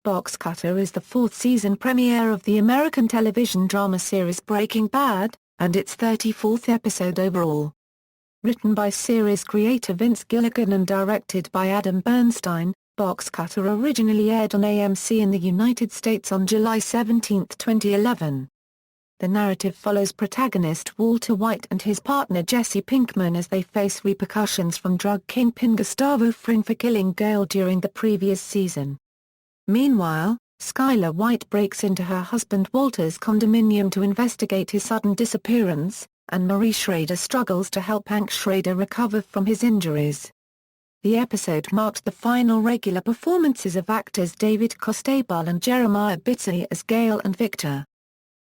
Box Cutter is the fourth season premiere of the American television drama series Breaking Bad, and its 34th episode overall. Written by series creator Vince Gilligan and directed by Adam Bernstein, Box Cutter originally aired on AMC in the United States on July 17, 2011. The narrative follows protagonist Walter White and his partner Jesse Pinkman as they face repercussions from drug kingpin Gustavo Fring for killing Gale during the previous season. Meanwhile, Skyler White breaks into her husband Walter's condominium to investigate his sudden disappearance, and Marie Schrader struggles to help Hank Schrader recover from his injuries. The episode marked the final regular performances of actors David Costabile and Jeremiah Bitsui as Gale and Victor.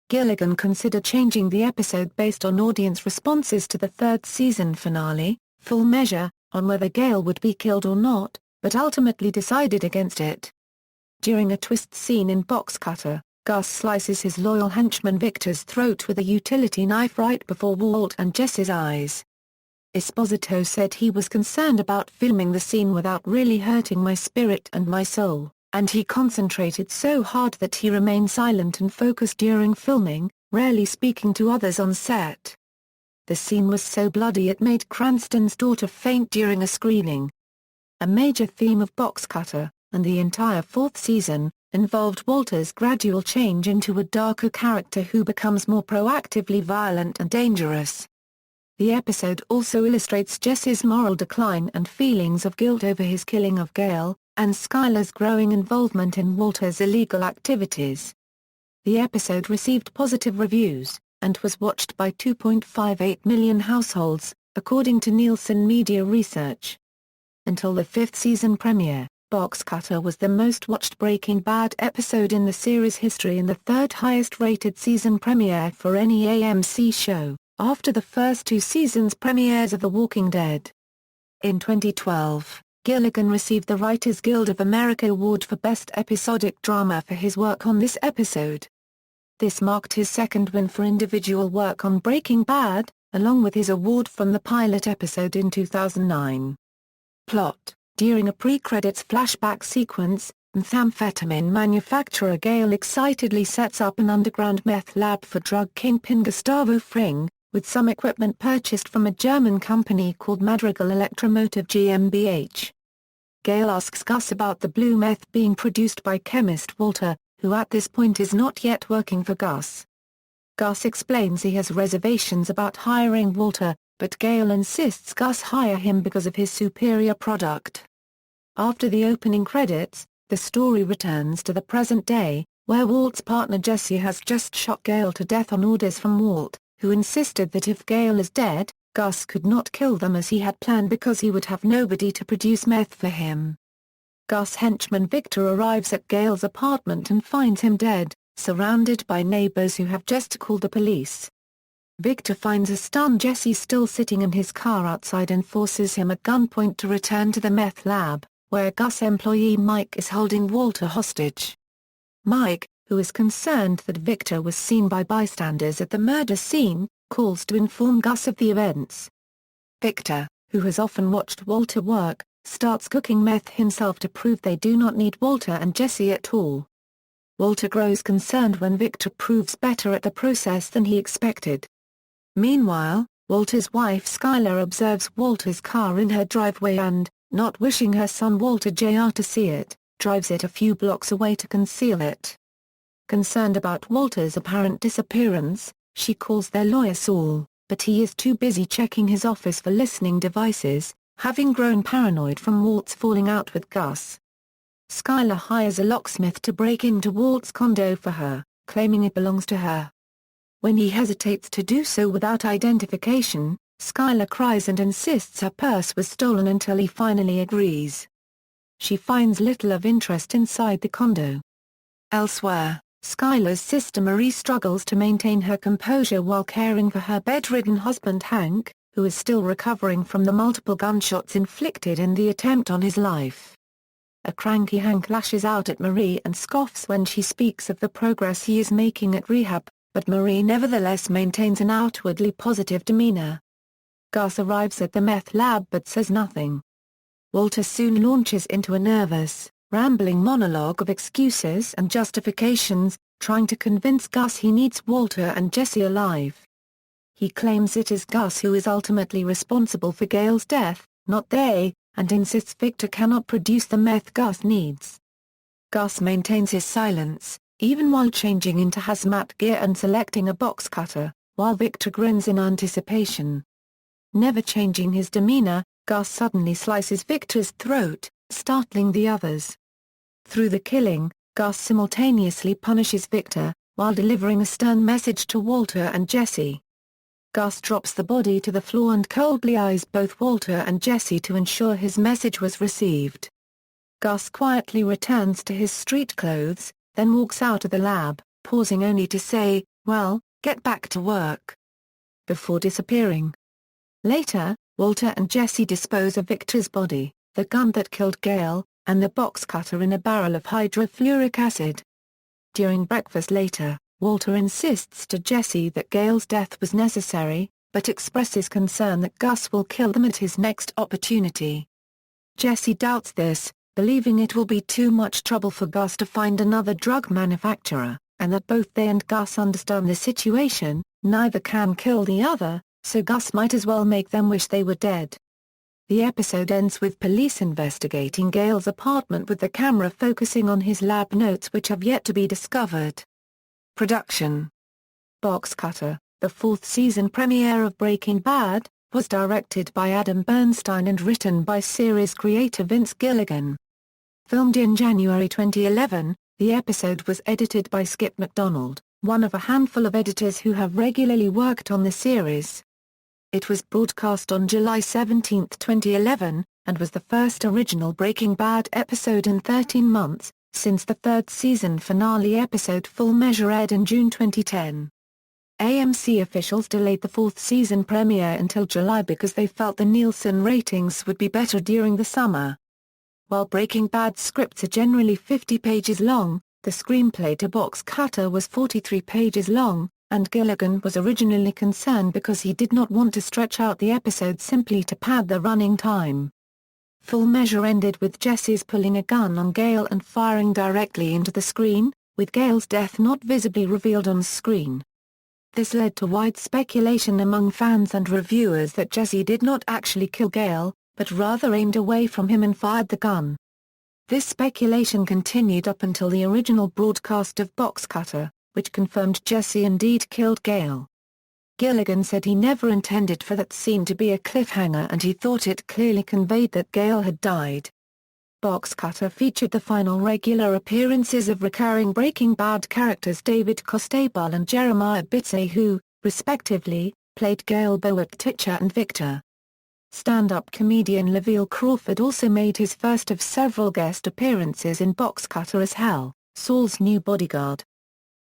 Gilligan considered changing the episode based on audience responses to the third season finale, Full Measure, on whether Gale would be killed or not, but ultimately decided against it. During a twist scene in Box Cutter, Gus slices his loyal henchman Victor's throat with a utility knife right before Walt and Jesse's eyes. Esposito said he was concerned about filming the scene without really hurting my spirit and my soul, and he concentrated so hard that he remained silent and focused during filming, rarely speaking to others on set. The scene was so bloody it made Cranston's daughter faint during a screening. A major theme of Box Cutter, and the entire fourth season, involved Walter's gradual change into a darker character who becomes more proactively violent and dangerous. The episode also illustrates Jesse's moral decline and feelings of guilt over his killing of Gale, and Skyler's growing involvement in Walter's illegal activities. The episode received positive reviews, and was watched by 2.58 million households, according to Nielsen Media Research. Until the fifth season premiere, Box Cutter was the most watched Breaking Bad episode in the series' history and the third highest rated season premiere for any AMC show, after the first two seasons' premieres of The Walking Dead. In 2012, Gilligan received the Writers Guild of America Award for Best Episodic Drama for his work on this episode. This marked his second win for individual work on Breaking Bad, along with his award from the pilot episode in 2009. Plot: during a pre-credits flashback sequence, methamphetamine manufacturer Gale excitedly sets up an underground meth lab for drug kingpin Gustavo Fring, with some equipment purchased from a German company called Madrigal Electromotive GmbH. Gale asks Gus about the blue meth being produced by chemist Walter, who at this point is not yet working for Gus. Gus explains he has reservations about hiring Walter, but Gale insists Gus hire him because of his superior product. After the opening credits, the story returns to the present day, where Walt's partner Jesse has just shot Gale to death on orders from Walt, who insisted that if Gale is dead, Gus could not kill them as he had planned because he would have nobody to produce meth for him. Gus' henchman Victor arrives at Gale's apartment and finds him dead, surrounded by neighbors who have just called the police. Victor finds a stunned Jesse still sitting in his car outside and forces him at gunpoint to return to the meth lab, where Gus employee Mike is holding Walter hostage. Mike, who is concerned that Victor was seen by bystanders at the murder scene, calls to inform Gus of the events. Victor, who has often watched Walter work, starts cooking meth himself to prove they do not need Walter and Jesse at all. Walter grows concerned when Victor proves better at the process than he expected. Meanwhile, Walter's wife Skyler observes Walter's car in her driveway and, not wishing her son Walter Jr. to see it, drives it a few blocks away to conceal it. Concerned about Walter's apparent disappearance, she calls their lawyer Saul, but he is too busy checking his office for listening devices, having grown paranoid from Walt's falling out with Gus. Skyler hires a locksmith to break into Walt's condo for her, claiming it belongs to her. When he hesitates to do so without identification, Skyler cries and insists her purse was stolen until he finally agrees. She finds little of interest inside the condo. Elsewhere, Skyler's sister Marie struggles to maintain her composure while caring for her bedridden husband Hank, who is still recovering from the multiple gunshots inflicted in the attempt on his life. A cranky Hank lashes out at Marie and scoffs when she speaks of the progress he is making at rehab, but Marie nevertheless maintains an outwardly positive demeanor. Gus arrives at the meth lab but says nothing. Walter soon launches into a nervous, rambling monologue of excuses and justifications, trying to convince Gus he needs Walter and Jesse alive. He claims it is Gus who is ultimately responsible for Gale's death, not they, and insists Victor cannot produce the meth Gus needs. Gus maintains his silence, even while changing into hazmat gear and selecting a box cutter, while Victor grins in anticipation. Never changing his demeanor, Gus suddenly slices Victor's throat, startling the others. Through the killing, Gus simultaneously punishes Victor, while delivering a stern message to Walter and Jesse. Gus drops the body to the floor and coldly eyes both Walter and Jesse to ensure his message was received. Gus quietly returns to his street clothes, then walks out of the lab, pausing only to say, "Well, get back to work," before disappearing. Later, Walter and Jesse dispose of Victor's body, the gun that killed Gale, and the box cutter in a barrel of hydrofluoric acid. During breakfast later, Walter insists to Jesse that Gale's death was necessary, but expresses concern that Gus will kill them at his next opportunity. Jesse doubts this, believing it will be too much trouble for Gus to find another drug manufacturer, and that both they and Gus understand the situation, neither can kill the other, so Gus might as well make them wish they were dead. The episode ends with police investigating Gale's apartment with the camera focusing on his lab notes which have yet to be discovered. Production. Box Cutter, the fourth season premiere of Breaking Bad, was directed by Adam Bernstein and written by series creator Vince Gilligan. Filmed in January 2011, the episode was edited by Skip McDonald, one of a handful of editors who have regularly worked on the series. It was broadcast on July 17, 2011, and was the first original Breaking Bad episode in 13 months, since the third season finale episode Full Measure aired in June 2010. AMC officials delayed the fourth season premiere until July because they felt the Nielsen ratings would be better during the summer. While Breaking Bad scripts are generally 50 pages long, the screenplay to Box Cutter was 43 pages long, and Gilligan was originally concerned because he did not want to stretch out the episode simply to pad the running time. Full Measure ended with Jesse's pulling a gun on Gale and firing directly into the screen, with Gale's death not visibly revealed on screen. This led to wide speculation among fans and reviewers that Jesse did not actually kill Gale, but rather aimed away from him and fired the gun. This speculation continued up until the original broadcast of Box Cutter, which confirmed Jesse indeed killed Gale. Gilligan said he never intended for that scene to be a cliffhanger and he thought it clearly conveyed that Gale had died. Box Cutter featured the final regular appearances of recurring Breaking Bad characters David Costabile and Jeremiah Bitsui who, respectively, played Gale, Teacher and Victor. Stand-up comedian Lavelle Crawford also made his first of several guest appearances in Box Cutter as Hal, Saul's new bodyguard.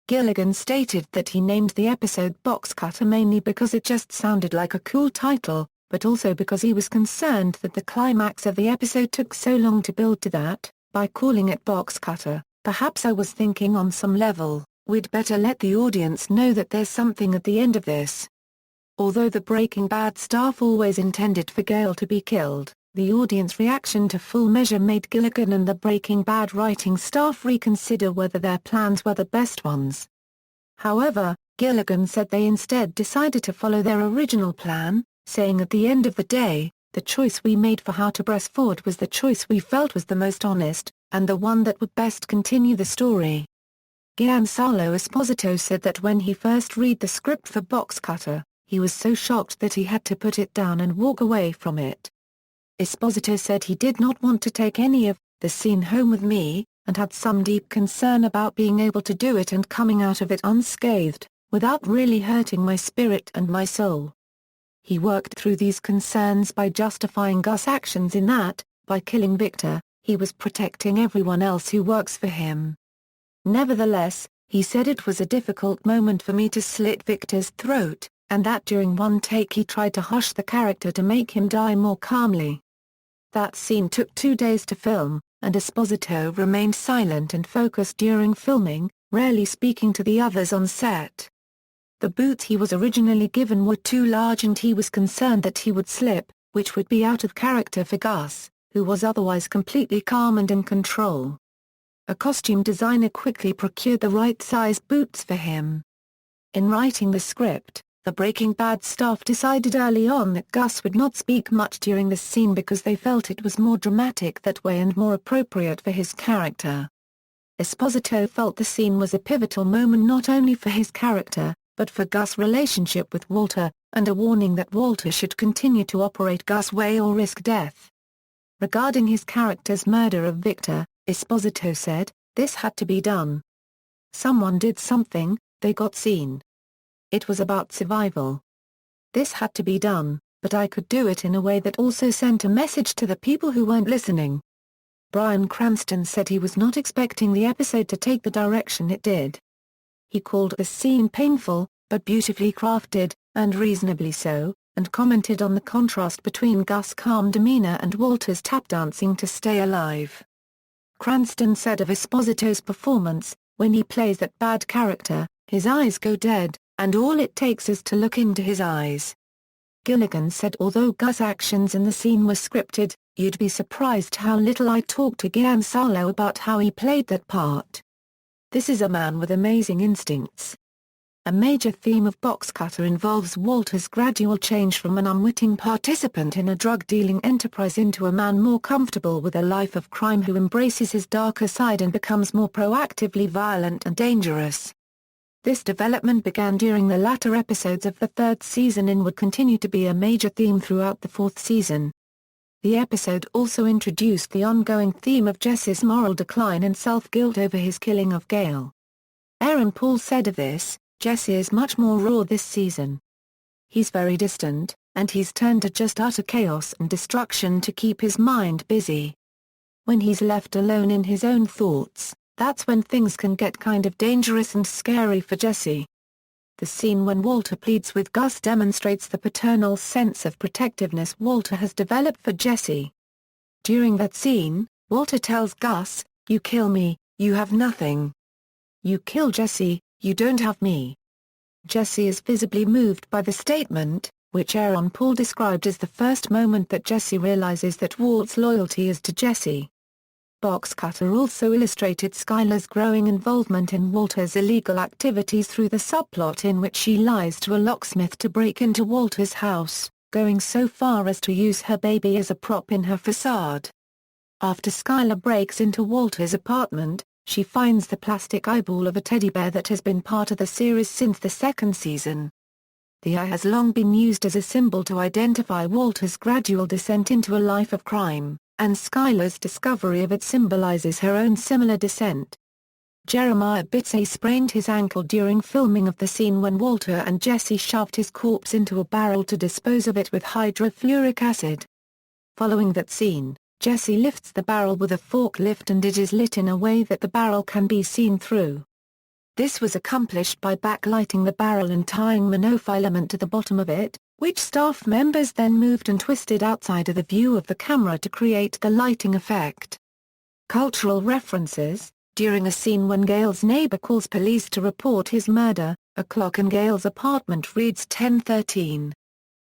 Gilligan stated that he named the episode Box Cutter mainly because it just sounded like a cool title, but also because he was concerned that the climax of the episode took so long to build to that, by calling it Box Cutter, perhaps I was thinking on some level, we'd better let the audience know that there's something at the end of this. Although the Breaking Bad staff always intended for Gale to be killed, the audience reaction to Full Measure made Gilligan and the Breaking Bad writing staff reconsider whether their plans were the best ones. However, Gilligan said they instead decided to follow their original plan, saying at the end of the day, the choice we made for how to press forward was the choice we felt was the most honest, and the one that would best continue the story. Giancarlo Esposito said that when he first read the script for Box Cutter, he was so shocked that he had to put it down and walk away from it. Esposito said he did not want to take any of the scene home with me, and had some deep concern about being able to do it and coming out of it unscathed, without really hurting my spirit and my soul. He worked through these concerns by justifying Gus' actions in that, by killing Victor, he was protecting everyone else who works for him. Nevertheless, he said it was a difficult moment for me to slit Victor's throat, and that during one take he tried to hush the character to make him die more calmly. That scene took 2 days to film, and Esposito remained silent and focused during filming, rarely speaking to the others on set. The boots he was originally given were too large and he was concerned that he would slip, which would be out of character for Gus, who was otherwise completely calm and in control. A costume designer quickly procured the right size boots for him. In writing the script, the Breaking Bad staff decided early on that Gus would not speak much during this scene because they felt it was more dramatic that way and more appropriate for his character. Esposito felt the scene was a pivotal moment not only for his character, but for Gus' relationship with Walter, and a warning that Walter should continue to operate Gus' way or risk death. Regarding his character's murder of Victor, Esposito said, "This had to be done. Someone did something, they got seen. It was about survival. This had to be done, but I could do it in a way that also sent a message to the people who weren't listening." Bryan Cranston said he was not expecting the episode to take the direction it did. He called the scene painful, but beautifully crafted, and reasonably so, and commented on the contrast between Gus' calm demeanor and Walter's tap dancing to stay alive. Cranston said of Esposito's performance, "When he plays that bad character, his eyes go dead, and all it takes is to look into his eyes." Gilligan said although Gus' actions in the scene were scripted, "You'd be surprised how little I talked to Giancarlo about how he played that part. This is a man with amazing instincts." A major theme of Boxcutter involves Walter's gradual change from an unwitting participant in a drug-dealing enterprise into a man more comfortable with a life of crime who embraces his darker side and becomes more proactively violent and dangerous. This development began during the latter episodes of the third season and would continue to be a major theme throughout the fourth season. The episode also introduced the ongoing theme of Jesse's moral decline and self-guilt over his killing of Gale. Aaron Paul said of this, "Jesse is much more raw this season. He's very distant, and he's turned to just utter chaos and destruction to keep his mind busy. When he's left alone in his own thoughts, that's when things can get kind of dangerous and scary for Jesse." The scene when Walter pleads with Gus demonstrates the paternal sense of protectiveness Walter has developed for Jesse. During that scene, Walter tells Gus, "You kill me, you have nothing. You kill Jesse, you don't have me." Jesse is visibly moved by the statement, which Aaron Paul described as the first moment that Jesse realizes that Walt's loyalty is to Jesse. Boxcutter also illustrated Skyler's growing involvement in Walter's illegal activities through the subplot in which she lies to a locksmith to break into Walter's house, going so far as to use her baby as a prop in her facade. After Skyler breaks into Walter's apartment, she finds the plastic eyeball of a teddy bear that has been part of the series since the second season. The eye has long been used as a symbol to identify Walter's gradual descent into a life of crime, and Skyler's discovery of it symbolizes her own similar descent. Jeremiah Bitsui sprained his ankle during filming of the scene when Walter and Jesse shoved his corpse into a barrel to dispose of it with hydrofluoric acid. Following that scene, Jesse lifts the barrel with a forklift and it is lit in a way that the barrel can be seen through. This was accomplished by backlighting the barrel and tying monofilament to the bottom of it, which staff members then moved and twisted outside of the view of the camera to create the lighting effect. Cultural references: during a scene when Gale's neighbor calls police to report his murder, a clock in Gale's apartment reads 10:13.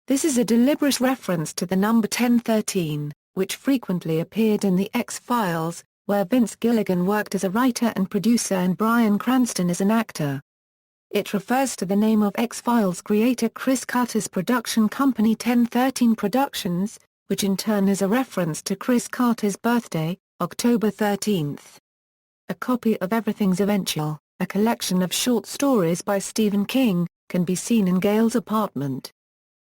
This is a deliberate reference to the number 1013, which frequently appeared in The X-Files, where Vince Gilligan worked as a writer and producer and Bryan Cranston as an actor. It refers to the name of X-Files creator Chris Carter's production company 1013 Productions, which in turn is a reference to Chris Carter's birthday, October 13th. A copy of Everything's Eventual, a collection of short stories by Stephen King, can be seen in Gale's apartment.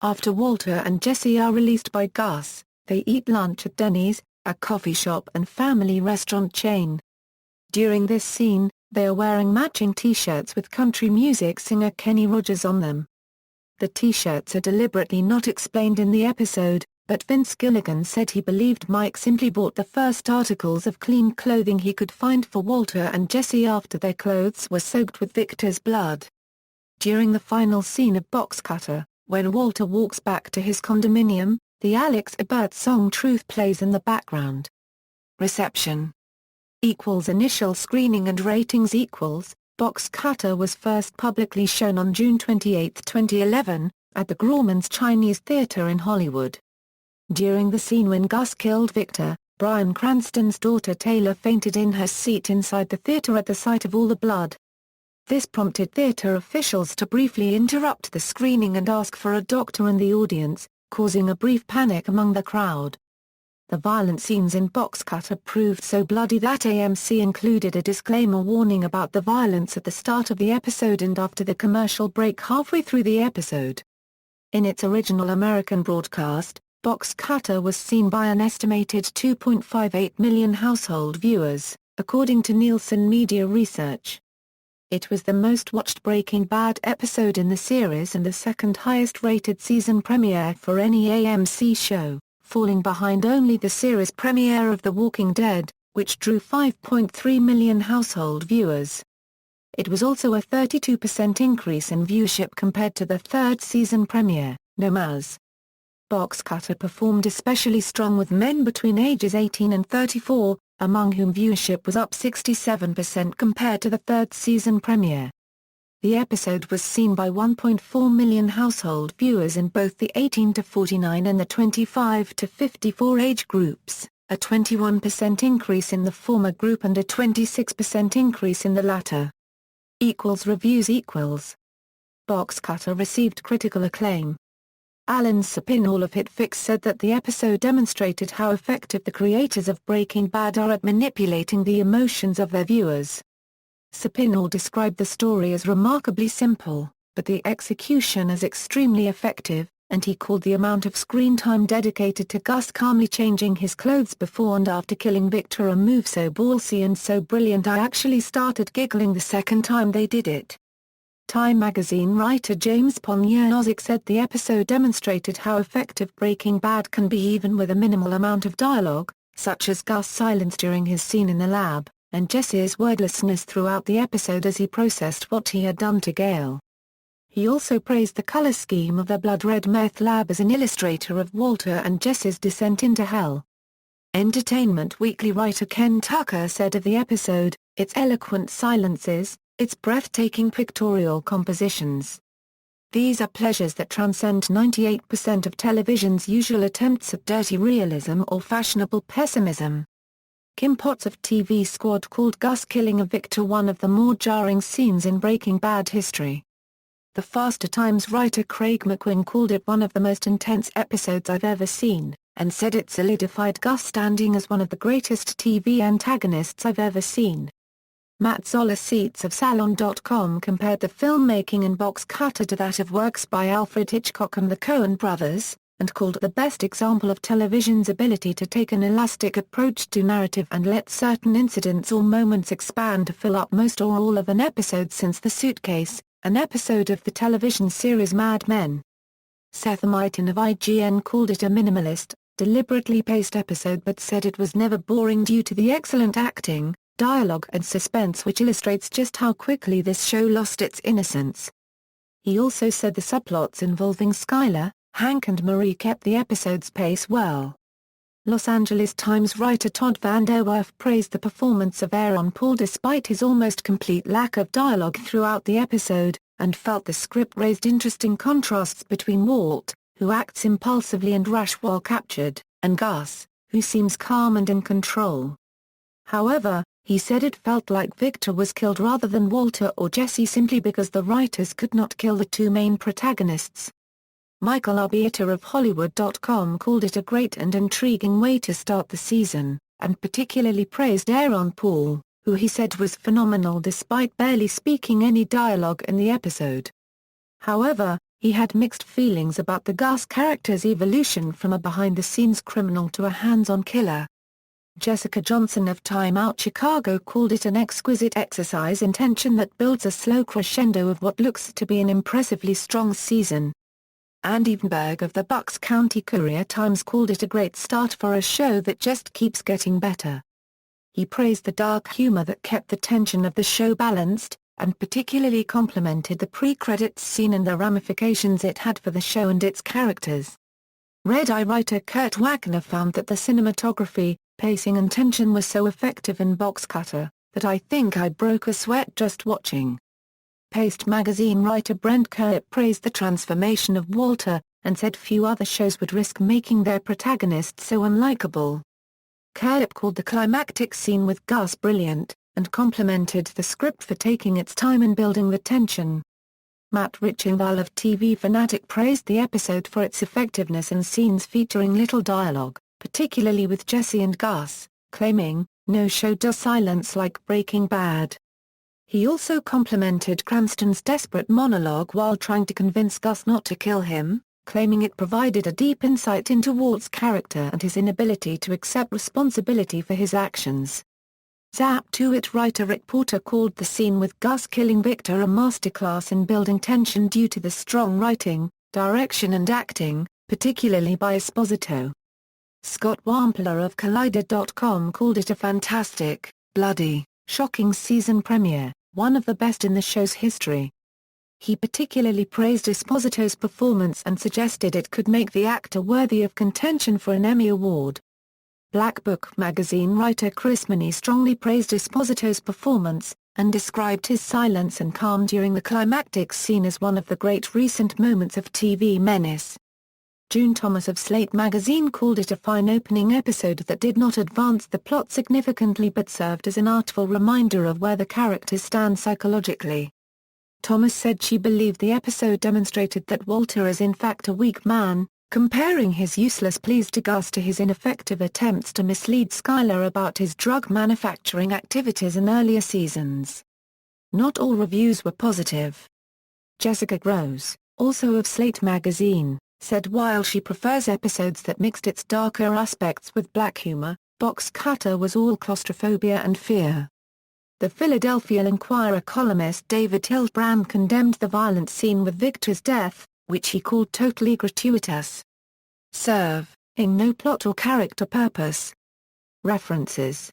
After Walter and Jesse are released by Gus, they eat lunch at Denny's, a coffee shop and family restaurant chain. During this scene, they are wearing matching t-shirts with country music singer Kenny Rogers on them. The t-shirts are deliberately not explained in the episode, but Vince Gilligan said he believed Mike simply bought the first articles of clean clothing he could find for Walter and Jesse after their clothes were soaked with Victor's blood. During the final scene of Boxcutter, when Walter walks back to his condominium, the Alex Ebert song Truth plays in the background. Reception Initial screening and ratings Boxcutter was first publicly shown on June 28, 2011, at the Grauman's Chinese Theatre in Hollywood. During the scene when Gus killed Victor, Bryan Cranston's daughter Taylor fainted in her seat inside the theater at the sight of all the blood. This prompted theater officials to briefly interrupt the screening and ask for a doctor in the audience, causing a brief panic among the crowd. The violent scenes in Box Cutter proved so bloody that AMC included a disclaimer warning about the violence at the start of the episode and after the commercial break halfway through the episode. In its original American broadcast, Box Cutter was seen by an estimated 2.58 million household viewers, according to Nielsen Media Research. It was the most watched Breaking Bad episode in the series and the second highest rated season premiere for any AMC show, falling behind only the series premiere of The Walking Dead, which drew 5.3 million household viewers. It was also a 32% increase in viewership compared to the third season premiere, No Mas. Box Cutter performed especially strong with men between ages 18 and 34, among whom viewership was up 67% compared to the third season premiere. The episode was seen by 1.4 million household viewers in both the 18 to 49 and the 25 to 54 age groups, a 21% increase in the former group and a 26% increase in the latter. Reviews. Box Cutter received critical acclaim. Alan Sapinall of HitFix said that the episode demonstrated how effective the creators of Breaking Bad are at manipulating the emotions of their viewers. Sapinall described the story as remarkably simple, but the execution as extremely effective, and he called the amount of screen time dedicated to Gus calmly changing his clothes before and after killing Victor a move so ballsy and so brilliant I actually started giggling the second time they did it. Time magazine writer James Ponyazic said the episode demonstrated how effective Breaking Bad can be even with a minimal amount of dialogue, such as Gus' silence during his scene in the lab, and Jesse's wordlessness throughout the episode as he processed what he had done to Gale. He also praised the color scheme of the blood red meth lab as an illustrator of Walter and Jesse's descent into hell. Entertainment Weekly writer Ken Tucker said of the episode, its eloquent silences, its breathtaking pictorial compositions. These are pleasures that transcend 98% of television's usual attempts at dirty realism or fashionable pessimism. Kim Potts of TV Squad called Gus killing of Victor one of the more jarring scenes in Breaking Bad history. The Faster Times writer Craig McQuinn called it one of the most intense episodes I've ever seen, and said it solidified Gus standing as one of the greatest TV antagonists I've ever seen. Matt Zoller Seats of Salon.com compared the filmmaking in Box Cutter to that of works by Alfred Hitchcock and the Coen brothers, and called it the best example of television's ability to take an elastic approach to narrative and let certain incidents or moments expand to fill up most or all of an episode since The Suitcase, an episode of the television series Mad Men. Seth Meitin of IGN called it a minimalist, deliberately paced episode but said it was never boring due to the excellent acting, dialogue and suspense which illustrates just how quickly this show lost its innocence. He also said the subplots involving Skyler, Hank and Marie kept the episode's pace well. Los Angeles Times writer Todd Van Der Werf praised the performance of Aaron Paul despite his almost complete lack of dialogue throughout the episode, and felt the script raised interesting contrasts between Walt, who acts impulsively and rash while captured, and Gus, who seems calm and in control. However, he said it felt like Victor was killed rather than Walter or Jesse simply because the writers could not kill the two main protagonists. Michael Arbiter of Hollywood.com called it a great and intriguing way to start the season, and particularly praised Aaron Paul, who he said was phenomenal despite barely speaking any dialogue in the episode. However, he had mixed feelings about the Gus character's evolution from a behind-the-scenes criminal to a hands-on killer. Jessica Johnson of Time Out Chicago called it an exquisite exercise in tension that builds a slow crescendo of what looks to be an impressively strong season. Andy Evenberg of the Bucks County Courier-Times called it a great start for a show that just keeps getting better. He praised the dark humor that kept the tension of the show balanced, and particularly complimented the pre-credits scene and the ramifications it had for the show and its characters. Red Eye writer Kurt Wagner found that the cinematography, pacing and tension was so effective in Box Cutter, that I think I broke a sweat just watching. Paste magazine writer Brent Kurt praised the transformation of Walter, and said few other shows would risk making their protagonist so unlikable. Kelp called the climactic scene with Gus brilliant, and complimented the script for taking its time in building the tension. Matt Richenthal of TV Fanatic praised the episode for its effectiveness in scenes featuring little dialogue, particularly with Jesse and Gus, claiming, "No show does silence like Breaking Bad." He also complimented Cranston's desperate monologue while trying to convince Gus not to kill him, claiming it provided a deep insight into Walt's character and his inability to accept responsibility for his actions. Zap to It writer Rick Porter called the scene with Gus killing Victor a masterclass in building tension due to the strong writing, direction and acting, particularly by Esposito. Scott Wampler of Collider.com called it a fantastic, bloody, shocking season premiere, one of the best in the show's history. He particularly praised Esposito's performance and suggested it could make the actor worthy of contention for an Emmy Award. Black Book magazine writer Chris Money strongly praised Esposito's performance, and described his silence and calm during the climactic scene as one of the great recent moments of TV menace. June Thomas of Slate magazine called it a fine opening episode that did not advance the plot significantly but served as an artful reminder of where the characters stand psychologically. Thomas said she believed the episode demonstrated that Walter is in fact a weak man, comparing his useless pleas to Gus to his ineffective attempts to mislead Skyler about his drug manufacturing activities in earlier seasons. Not all reviews were positive. Jessica Gross, also of Slate magazine, said while she prefers episodes that mixed its darker aspects with black humor, Box Cutter was all claustrophobia and fear. The Philadelphia Inquirer columnist David Hildebrand condemned the violent scene with Victor's death, which he called totally gratuitous. Serving no plot or character purpose. References.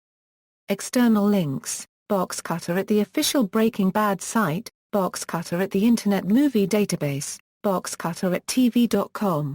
External links, Box Cutter at the official Breaking Bad site, Box Cutter at the Internet Movie Database, Box Cutter at TV.com.